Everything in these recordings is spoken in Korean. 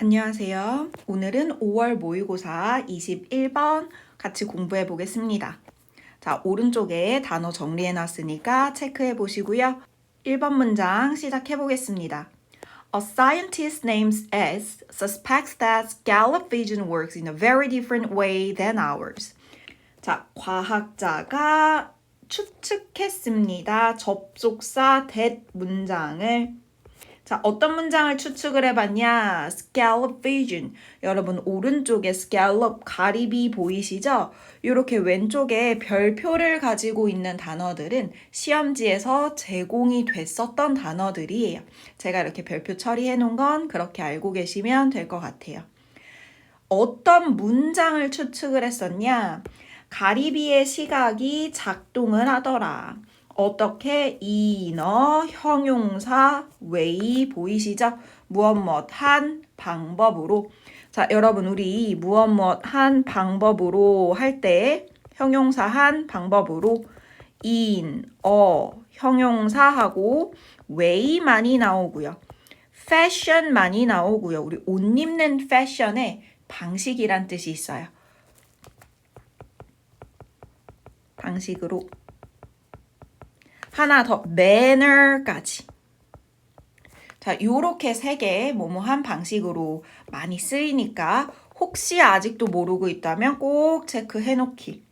안녕하세요. 오늘은 5월 모의고사 21번 같이 공부해 보겠습니다. 자, 오른쪽에 단어 정리해 놨으니까 체크해 보시고요. 1번 문장 시작해 보겠습니다. A scientist named S suspects that scallop vision works in a very different way than ours. 자, 과학자가 추측했습니다. 접속사 that 문장을 자, 어떤 문장을 추측을 해봤냐? scallop vision. 여러분, 오른쪽에 scallop, 가리비 보이시죠? 이렇게 왼쪽에 별표를 가지고 있는 단어들은 시험지에서 제공이 됐었던 단어들이에요. 제가 이렇게 별표 처리해 놓은 건 그렇게 알고 계시면 될 것 같아요. 어떤 문장을 추측을 했었냐? 가리비의 시각이 작동을 하더라. 어떻게 인어, 형용사, way 보이시죠? 무엇 한 방법으로. 자, 여러분 우리 무엇 한 방법으로 할 때 형용사 한 방법으로 형용사하고 way 많이 나오고요. fashion 많이 나오고요. 우리 옷 입는 fashion에 방식이란 뜻이 있어요. 방식으로. 하나 더, manner까지. 자, 요렇게 세 개 뭐뭐한 방식으로 많이 쓰이니까 혹시 아직도 모르고 있다면 꼭 체크해 놓기.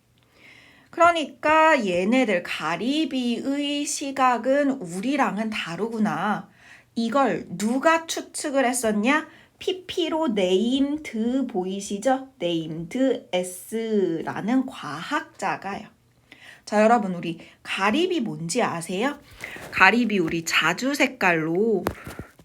그러니까 얘네들 가리비의 시각은 우리랑은 다르구나. 이걸 누가 추측을 했었냐? PP로 named 보이시죠? named S라는 과학자가요. 자, 여러분 우리 가리비 뭔지 아세요? 가리비 우리 자주 색깔로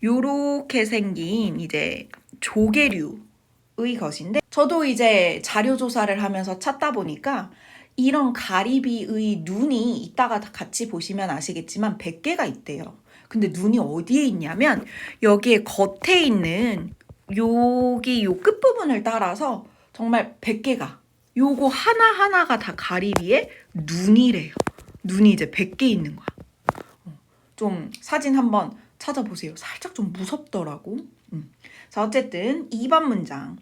요렇게 생긴 이제 조개류의 것인데 저도 이제 자료 조사를 하면서 찾다 보니까 이런 가리비의 눈이 이따가 같이 보시면 아시겠지만 100개가 있대요. 근데 눈이 어디에 있냐면 여기에 겉에 있는 여기 요 끝부분을 따라서 정말 100개가 요거 하나하나가 다 가리비의 눈이래요. 눈이 이제 100개 있는 거야. 좀 사진 한번 찾아보세요. 살짝 좀 무섭더라고. 자, 어쨌든 2번 문장.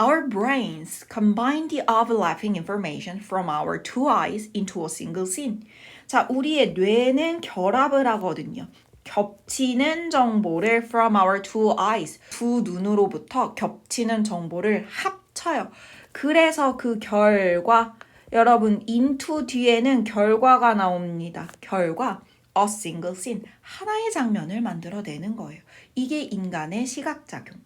Our brains combine the overlapping information from our two eyes into a single scene. 자, 우리의 뇌는 결합을 하거든요. 겹치는 정보를 from our two eyes, 두 눈으로부터 겹치는 정보를 합쳐요. 그래서 그 결과, 여러분 into 뒤에는 결과가 나옵니다. 결과, a single scene, 하나의 장면을 만들어내는 거예요. 이게 인간의 시각작용.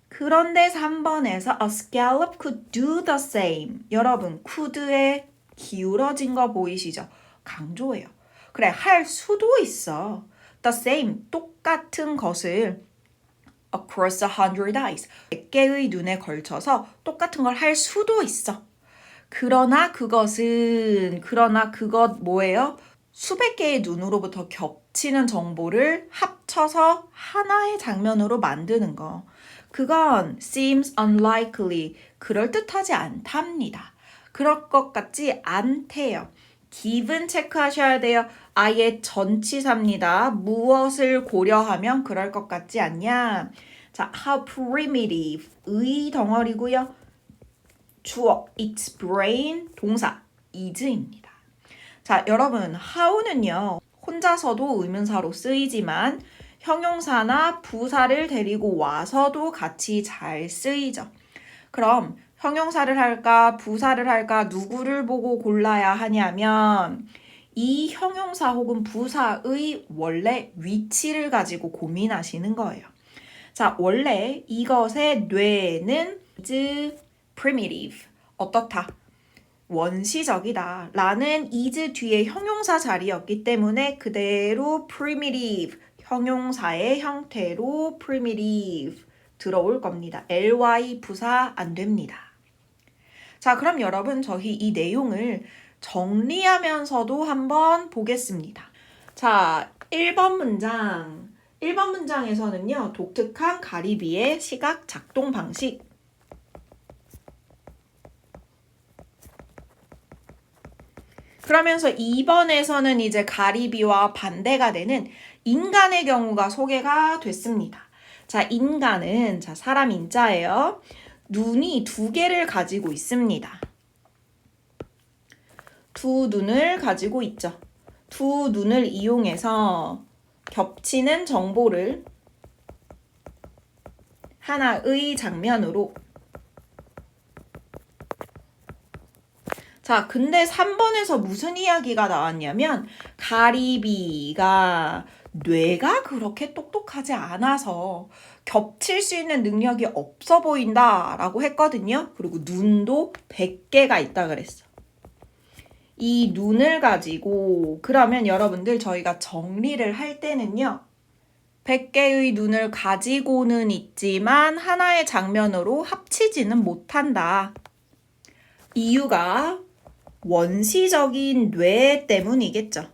그런데 3번에서 a scallop could do the same. 여러분, could에 기울어진 거 보이시죠? 강조해요. 그래, 할 수도 있어. The same, 똑같은 것을 across 100 eyes, 100개의 눈에 걸쳐서 똑같은 걸 할 수도 있어. 그러나 그것 뭐예요? 수백 개의 눈으로부터 겹치는 정보를 합쳐서 하나의 장면으로 만드는 거. 그건 seems unlikely, 그럴듯하지 않답니다. 그럴 것 같지 않대요. given 체크하셔야 돼요. 아예 전치사입니다. 무엇을 고려하면 그럴 것 같지 않냐? 자, how primitive, 의 덩어리고요. 주어, its brain, 동사, is입니다. 자, 여러분, how는요, 혼자서도 의문사로 쓰이지만 형용사나 부사를 데리고 와서도 같이 잘 쓰이죠. 그럼 형용사를 할까, 부사를 할까, 누구를 보고 골라야 하냐면 이 형용사 혹은 부사의 원래 위치를 가지고 고민하시는 거예요. 자, 원래 이것의 뇌는 is primitive, 어떻다? 원시적이다 라는 is 뒤에 형용사 자리였기 때문에 그대로 primitive, 형용사의 형태로 primitive 들어올 겁니다. ly 부사 안 됩니다. 자, 그럼 여러분 저희 이 내용을 정리하면서도 한번 보겠습니다. 자, 1번 문장에서는요. 독특한 가리비의 시각 작동 방식. 그러면서 2번에서는 이제 가리비와 반대가 되는 인간의 경우가 소개가 됐습니다. 자, 인간은 사람 인자예요. 눈이 두 개를 가지고 있습니다. 두 눈을 가지고 있죠. 두 눈을 이용해서 겹치는 정보를 하나의 장면으로. 자, 근데 3번에서 무슨 이야기가 나왔냐면 가리비가 뇌가 그렇게 똑똑하지 않아서 겹칠 수 있는 능력이 없어 보인다 라고 했거든요. 그리고 눈도 100개가 있다 그랬어. 이 눈을 가지고 그러면 여러분들 저희가 정리를 할 때는요. 100개의 눈을 가지고는 있지만 하나의 장면으로 합치지는 못한다. 이유가 원시적인 뇌 때문이겠죠.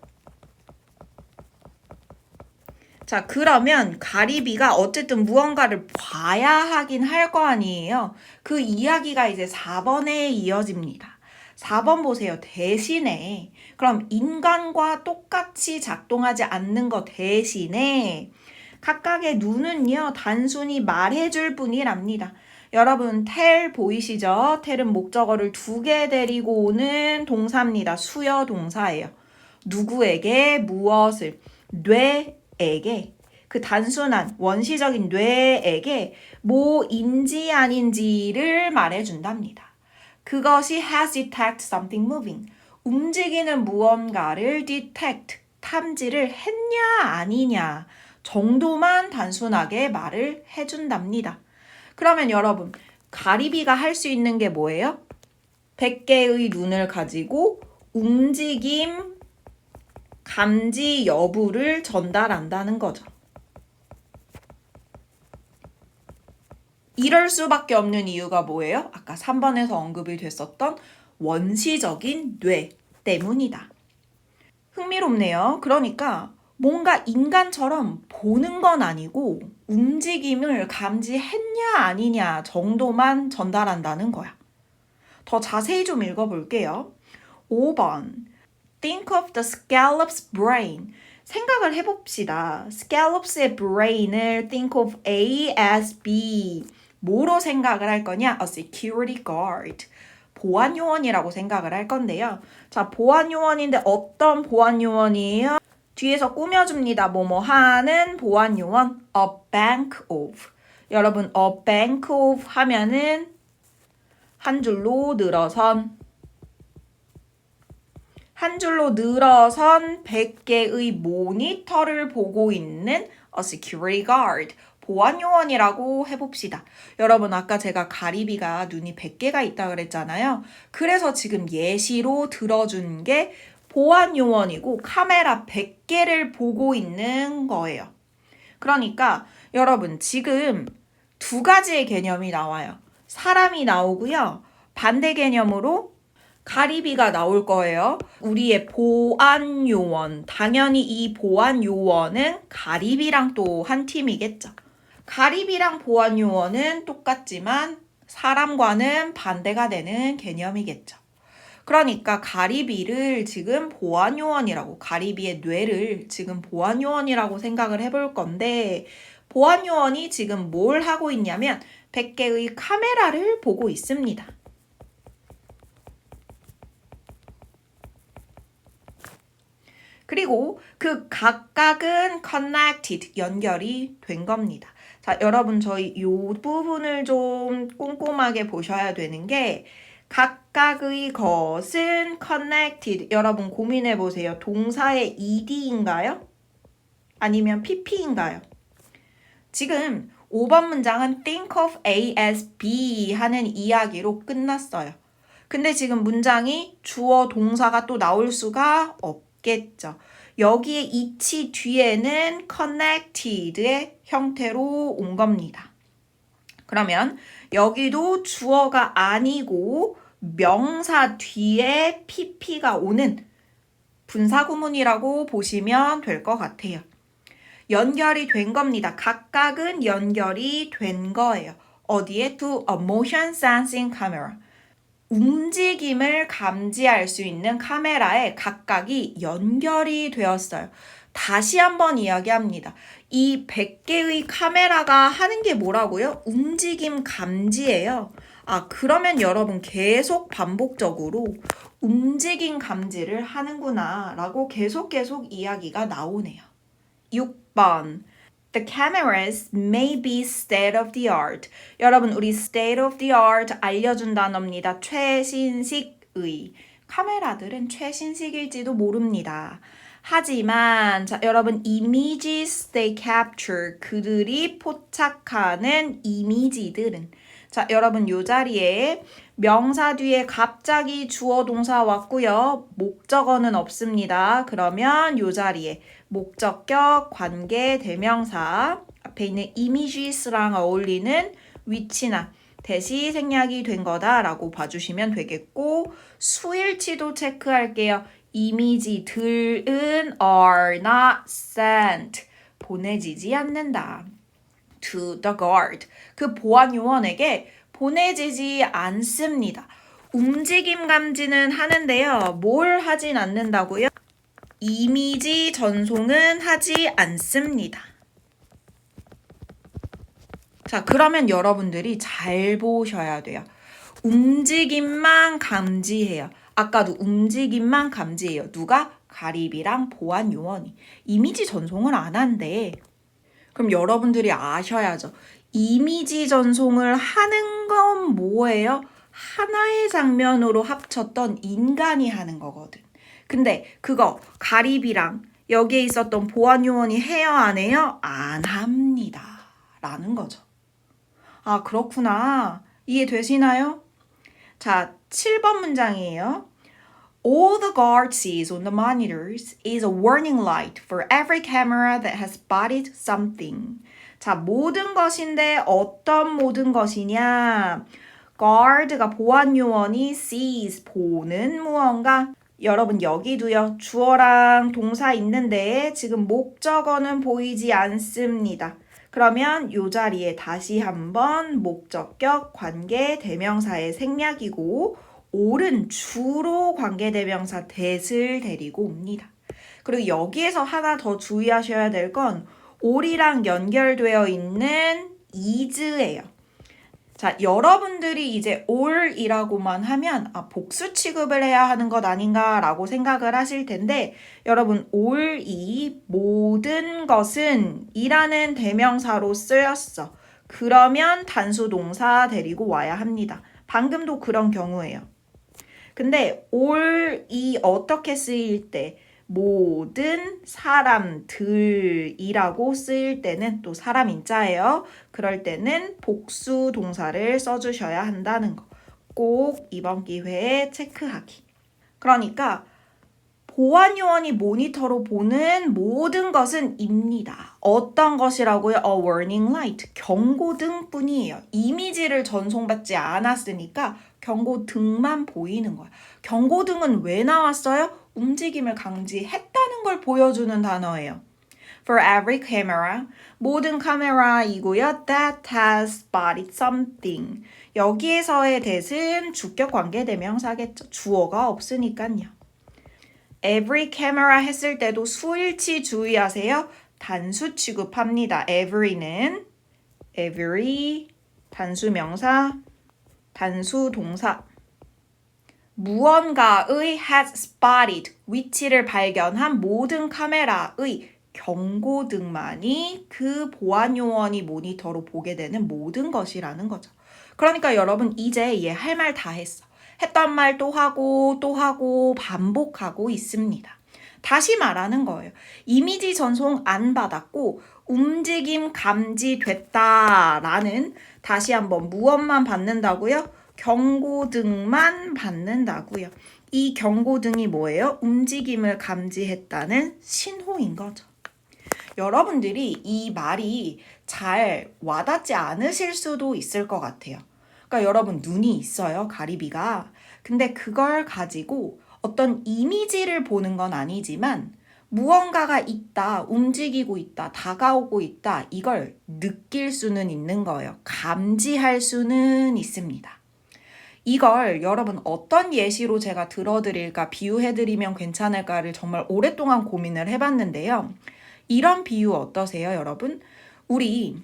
자, 그러면 가리비가 어쨌든 무언가를 봐야 하긴 할 거 아니에요. 그 이야기가 이제 4번에 이어집니다. 4번 보세요. 대신에 그럼 인간과 똑같이 작동하지 않는 것 대신에 각각의 눈은요. 단순히 말해줄 뿐이랍니다. 여러분 tell 보이시죠? tell은 목적어를 2개 데리고 오는 동사입니다. 수요 동사예요. 누구에게 무엇을 뇌에게 그 단순한 원시적인 뇌에게 뭐인지 아닌지를 말해준답니다. 그것이 has detect something moving. 움직이는 무언가를 detect, 탐지를 했냐 아니냐 정도만 단순하게 말을 해준답니다. 그러면 여러분, 가리비가 할 수 있는 게 뭐예요? 100개의 눈을 가지고 움직임, 감지 여부를 전달한다는 거죠. 이럴 수밖에 없는 이유가 뭐예요? 아까 3번에서 언급이 됐었던 원시적인 뇌 때문이다. 흥미롭네요. 그러니까 뭔가 인간처럼 보는 건 아니고 움직임을 감지했냐 아니냐 정도만 전달한다는 거야. 더 자세히 좀 읽어볼게요. 5번 Think of the scallop's brain. 생각을 해봅시다. scallops의 brain을 think of A as B. 뭐로 생각을 할 거냐? A security guard. 보안 요원이라고 생각을 할 건데요. 자, 보안 요원인데 어떤 보안 요원이에요? 뒤에서 꾸며줍니다. 뭐뭐 하는 보안 요원. A bank of. 여러분, a bank of 하면은 한 줄로 늘어선 100개의 모니터를 보고 있는 a security guard. 보안 요원이라고 해봅시다. 여러분 아까 제가 가리비가 눈이 100개가 있다 그랬잖아요. 그래서 지금 예시로 들어준 게 보안 요원이고 카메라 100개를 보고 있는 거예요. 그러니까 여러분 지금 두 가지의 개념이 나와요. 사람이 나오고요. 반대 개념으로 가리비가 나올 거예요. 우리의 보안 요원. 당연히 이 보안 요원은 가리비랑 또 한 팀이겠죠. 가리비랑 보안 요원은 똑같지만 사람과는 반대가 되는 개념이겠죠. 그러니까 가리비를 지금 보안 요원이라고, 가리비의 뇌를 지금 보안 요원이라고 생각을 해볼 건데 보안 요원이 지금 뭘 하고 있냐면 100개의 카메라를 보고 있습니다. 그리고 그 각각은 connected, 연결이 된 겁니다. 자, 여러분 저희 이 부분을 좀 꼼꼼하게 보셔야 되는 게 각각의 것은 connected. 여러분 고민해 보세요. 동사의 ed인가요? 아니면 pp인가요? 지금 5번 문장은 think of A as B 하는 이야기로 끝났어요. 근데 지금 문장이 주어 동사가 또 나올 수가 없겠죠. 여기에 이치 뒤에는 connected의 형태로 온 겁니다. 그러면 여기도 주어가 아니고 명사 뒤에 pp가 오는 분사구문이라고 보시면 될 것 같아요. 연결이 된 겁니다. 각각은 연결이 된 거예요. 어디에? To a motion sensing camera. 움직임을 감지할 수 있는 카메라에 각각이 연결이 되었어요. 다시 한번 이야기합니다. 이 100개의 카메라가 하는 게 뭐라고요? 움직임 감지예요. 그러면 여러분 계속 반복적으로 움직임 감지를 하는구나 라고 계속 이야기가 나오네요. 6번. The cameras may be state of the art. 여러분, 우리 state of the art 알려준 단어입니다. 최신식의. 카메라들은 최신식일지도 모릅니다. 하지만 여러분 images they capture 그들이 포착하는 이미지들은 여러분 요 자리에 명사 뒤에 갑자기 주어 동사 왔고요. 목적어는 없습니다. 그러면 요 자리에 목적격, 관계, 대명사 앞에 있는 images랑 어울리는 위치나 대시 생략이 된 거다라고 봐주시면 되겠고 수일치도 체크할게요. 이미지들은 are not sent. 보내지지 않는다. to the guard. 그 보안 요원에게 보내지지 않습니다. 움직임 감지는 하는데요. 뭘 하진 않는다고요? 이미지 전송은 하지 않습니다. 자, 그러면 여러분들이 잘 보셔야 돼요. 움직임만 감지해요. 아까도 움직임만 감지해요. 누가? 가리비랑 보안 요원이. 이미지 전송을 안 한대. 그럼 여러분들이 아셔야죠. 이미지 전송을 하는 건 뭐예요? 하나의 장면으로 합쳤던 인간이 하는 거거든. 근데 그거 가리비랑 여기에 있었던 보안 요원이 해요, 안 해요? 안 합니다. 라는 거죠. 그렇구나. 이해되시나요? 자, 7번 문장이에요. All the guard sees on the monitors is a warning light for every camera that has spotted something. 자, 모든 것인데 어떤 모든 것이냐? guard가 보안 요원이 sees 보는 무언가. 여러분 여기도요. 주어랑 동사 있는데 지금 목적어는 보이지 않습니다. 그러면 이 자리에 다시 한번 목적격, 관계, 대명사의 생략이고 all은 주로 관계대명사 that을 데리고 옵니다. 그리고 여기에서 하나 더 주의하셔야 될 건 all이랑 연결되어 있는 is예요. 자, 여러분들이 이제 all이라고만 하면 복수 취급을 해야 하는 것 아닌가 라고 생각을 하실 텐데 여러분 all이 모든 것은 이라는 대명사로 쓰였어. 그러면 단수 동사 데리고 와야 합니다. 방금도 그런 경우예요. 근데 all이 어떻게 쓰일 때 모든 사람들이라고 쓰일 때는 또 사람 인자예요. 그럴 때는 복수 동사를 써주셔야 한다는 거. 꼭 이번 기회에 체크하기. 그러니까 보안 요원이 모니터로 보는 모든 것은 입니다. 어떤 것이라고요? A warning light. 경고등뿐이에요. 이미지를 전송받지 않았으니까 경고등만 보이는 거야. 경고등은 왜 나왔어요? 움직임을 감지했다는 걸 보여주는 단어예요. For every camera, 모든 카메라이고요. That has spotted something. 여기에서의 that은 주격 관계 대명사겠죠. 주어가 없으니까요. Every camera 했을 때도 수일치 주의하세요. 단수 취급합니다. Every는 every 단수 명사, 단수 동사. 무언가의 has spotted 위치를 발견한 모든 카메라의 경고등만이 그 보안 요원이 모니터로 보게 되는 모든 것이라는 거죠. 그러니까 여러분 이제 얘 할 말 다 했어. 했던 말 또 하고 반복하고 있습니다. 다시 말하는 거예요. 이미지 전송 안 받았고 움직임 감지됐다라는 다시 한번 무엇만 받는다고요? 경고등만 받는다고요. 이 경고등이 뭐예요? 움직임을 감지했다는 신호인 거죠. 여러분들이 이 말이 잘 와닿지 않으실 수도 있을 것 같아요. 그러니까 여러분 눈이 있어요, 가리비가. 근데 그걸 가지고 어떤 이미지를 보는 건 아니지만 무언가가 있다, 움직이고 있다, 다가오고 있다, 이걸 느낄 수는 있는 거예요. 감지할 수는 있습니다. 이걸 여러분 어떤 예시로 제가 들어드릴까, 비유해드리면 괜찮을까를 정말 오랫동안 고민을 해봤는데요. 이런 비유 어떠세요, 여러분? 우리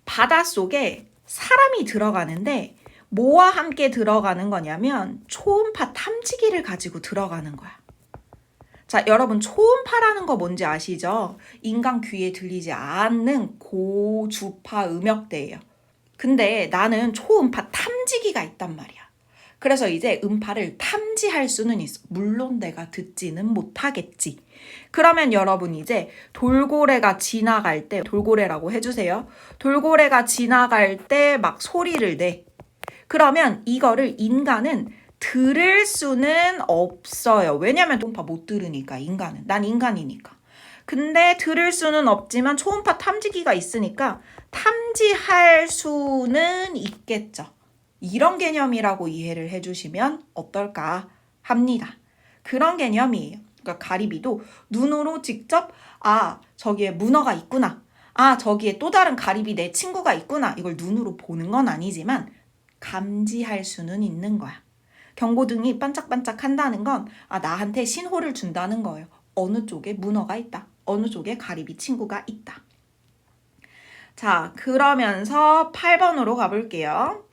바닷속에 사람이 들어가는데 뭐와 함께 들어가는 거냐면 초음파 탐지기를 가지고 들어가는 거야. 자, 여러분 초음파라는 거 뭔지 아시죠? 인간 귀에 들리지 않는 고주파 음역대예요. 근데 나는 초음파 탐지기가 있단 말이야. 그래서 이제 음파를 탐지할 수는 있어. 물론 내가 듣지는 못하겠지. 그러면 여러분 이제 돌고래가 지나갈 때, 돌고래라고 해주세요. 돌고래가 지나갈 때 막 소리를 내. 그러면 이거를 인간은 들을 수는 없어요. 왜냐면 초음파 못 들으니까 인간은. 난 인간이니까. 근데 들을 수는 없지만 초음파 탐지기가 있으니까 탐지할 수는 있겠죠. 이런 개념이라고 이해를 해주시면 어떨까 합니다. 그런 개념이에요. 그러니까 가리비도 눈으로 직접 저기에 문어가 있구나. 저기에 또 다른 가리비 내 친구가 있구나. 이걸 눈으로 보는 건 아니지만 감지할 수는 있는 거야. 경고등이 반짝반짝 한다는 건 나한테 신호를 준다는 거예요. 어느 쪽에 문어가 있다. 어느 쪽에 가리비 친구가 있다. 자, 그러면서 8번으로 가볼게요.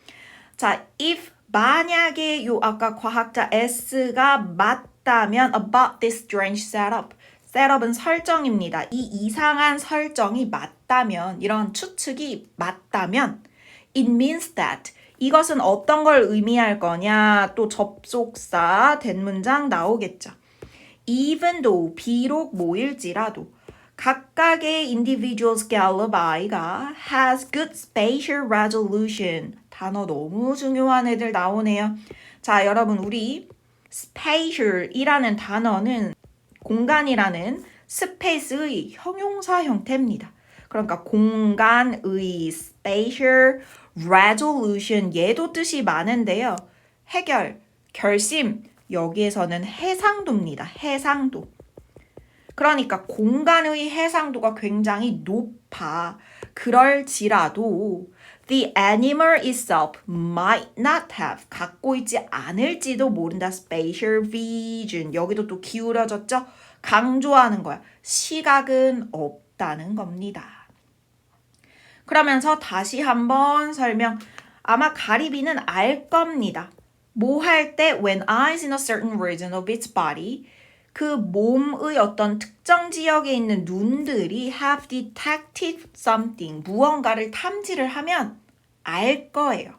자, if 만약에 아까 과학자 S가 맞다면 about this strange setup. 셋업은 설정입니다. 이 이상한 설정이 맞다면, 이런 추측이 맞다면 it means that 이것은 어떤 걸 의미할 거냐? 또 접속사 된 문장 나오겠죠. even though 비록 뭐일지라도 각각의 individuals alibi가 has good spatial resolution. 단어 너무 중요한 애들 나오네요. 자, 여러분 우리 spatial이라는 단어는 공간이라는 스페이스의 형용사 형태입니다. 그러니까 공간의 spatial resolution 얘도 뜻이 많은데요. 해결, 결심 여기에서는 해상도입니다. 해상도. 그러니까 공간의 해상도가 굉장히 높아. 그럴지라도 the animal itself might not have 갖고 있지 않을지도 모른다. spatial vision. 여기도 또 기울어졌죠? 강조하는 거야. 시각은 없다는 겁니다. 그러면서 다시 한번 설명. 아마 가리비는 알 겁니다. 뭐 할 때 when eyes in a certain region of its body 그 몸의 어떤 특정 지역에 있는 눈들이 have detected something, 무언가를 탐지를 하면 알 거예요.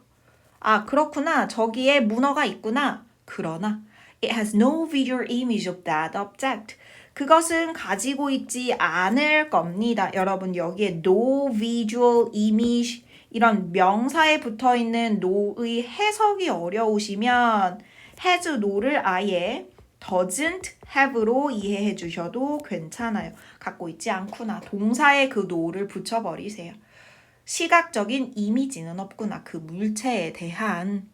그렇구나. 저기에 문어가 있구나. 그러나 it has no visual image of that object. 그것은 가지고 있지 않을 겁니다. 여러분 여기에 no visual image 이런 명사에 붙어있는 no의 해석이 어려우시면 has no를 아예 doesn't have로 이해해 주셔도 괜찮아요. 갖고 있지 않구나. 동사에 그 no를 붙여버리세요. 시각적인 이미지는 없구나. 그 물체에 대한.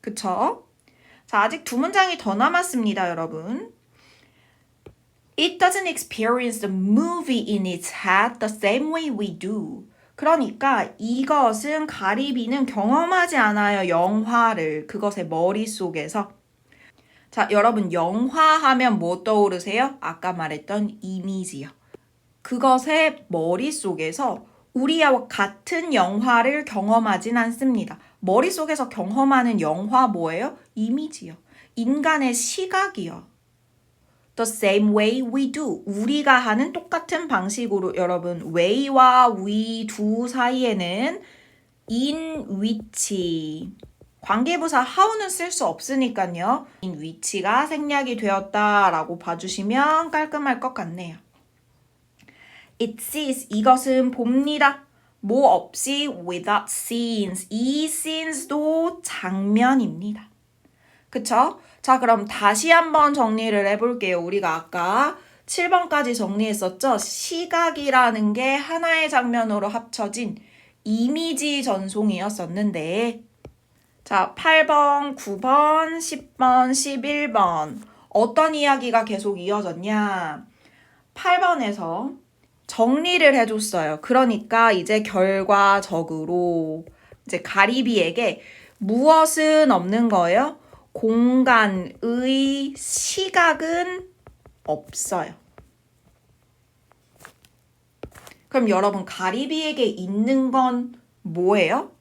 그쵸? 자, 아직 두 문장이 더 남았습니다, 여러분. It doesn't experience the movie in its head the same way we do. 그러니까 이것은 가리비는 경험하지 않아요. 영화를. 그것의 머릿속에서. 자, 여러분 영화 하면 뭐 떠오르세요? 아까 말했던 이미지요. 그것의 머릿속에서 우리와 같은 영화를 경험하진 않습니다. 머릿속에서 경험하는 영화 뭐예요? 이미지요. 인간의 시각이요. The same way we do. 우리가 하는 똑같은 방식으로 여러분 way와 we 두 사이에는 in which 관계부사 how는 쓸 수 없으니까요. in which가 생략이 되었다라고 봐주시면 깔끔할 것 같네요. It sees 이것은 봅니다. 뭐 없이 without scenes. 이 scenes도 장면입니다. 그쵸? 자, 그럼 다시 한번 정리를 해볼게요. 우리가 아까 7번까지 정리했었죠? 시각이라는 게 하나의 장면으로 합쳐진 이미지 전송이었었는데 자, 8번, 9번, 10번, 11번 어떤 이야기가 계속 이어졌냐? 8번에서 정리를 해줬어요. 그러니까 이제 결과적으로 이제 가리비에게 무엇은 없는 거예요? 공간의 시각은 없어요. 그럼 여러분 가리비에게 있는 건 뭐예요?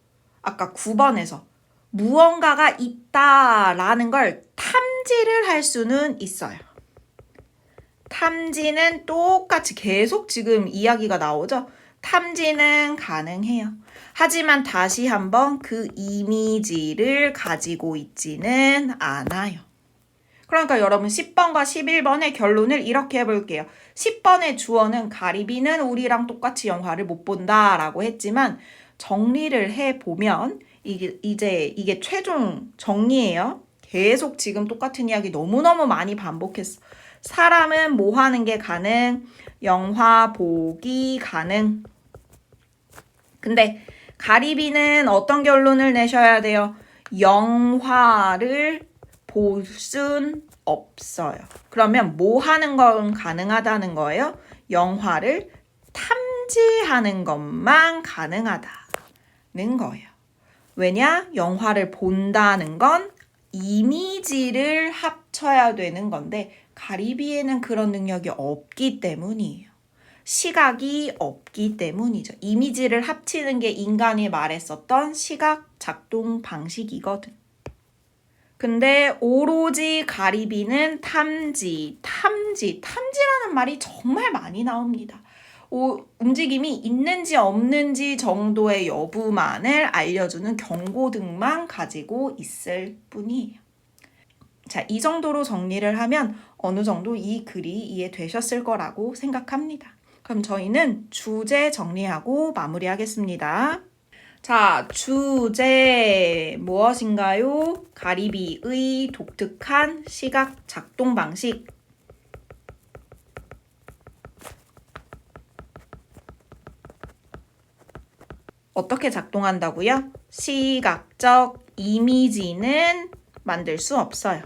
아까 9번에서 무언가가 있다라는 걸 탐지를 할 수는 있어요. 탐지는 똑같이 계속 지금 이야기가 나오죠? 탐지는 가능해요. 하지만 다시 한번 그 이미지를 가지고 있지는 않아요. 그러니까 여러분 10번과 11번의 결론을 이렇게 해볼게요. 10번의 주어는 가리비는 우리랑 똑같이 영화를 못 본다라고 했지만 정리를 해보면 이게 최종 정리예요. 계속 지금 똑같은 이야기 너무너무 많이 반복했어. 사람은 뭐 하는 게 가능? 영화 보기 가능. 근데 가리비는 어떤 결론을 내셔야 돼요? 영화를 볼 순 없어요. 그러면 뭐 하는 건 가능하다는 거예요? 영화를 탐지하는 것만 가능하다는 거예요. 왜냐? 영화를 본다는 건 이미지를 합쳐야 되는 건데 가리비에는 그런 능력이 없기 때문이에요. 시각이 없기 때문이죠. 이미지를 합치는 게 인간이 말했었던 시각 작동 방식이거든. 근데 오로지 가리비는 탐지라는 말이 정말 많이 나옵니다. 움직임이 있는지 없는지 정도의 여부만을 알려주는 경고등만 가지고 있을 뿐이에요. 자, 이 정도로 정리를 하면 어느 정도 이 글이 이해되셨을 거라고 생각합니다. 그럼 저희는 주제 정리하고 마무리하겠습니다. 자, 주제 무엇인가요? 가리비의 독특한 시각 작동 방식. 어떻게 작동한다고요? 시각적 이미지는 만들 수 없어요.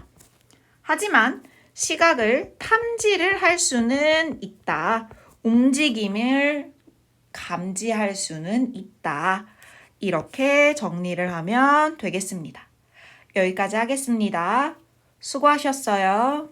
하지만 시각을 탐지를 할 수는 있다. 움직임을 감지할 수는 있다. 이렇게 정리를 하면 되겠습니다. 여기까지 하겠습니다. 수고하셨어요.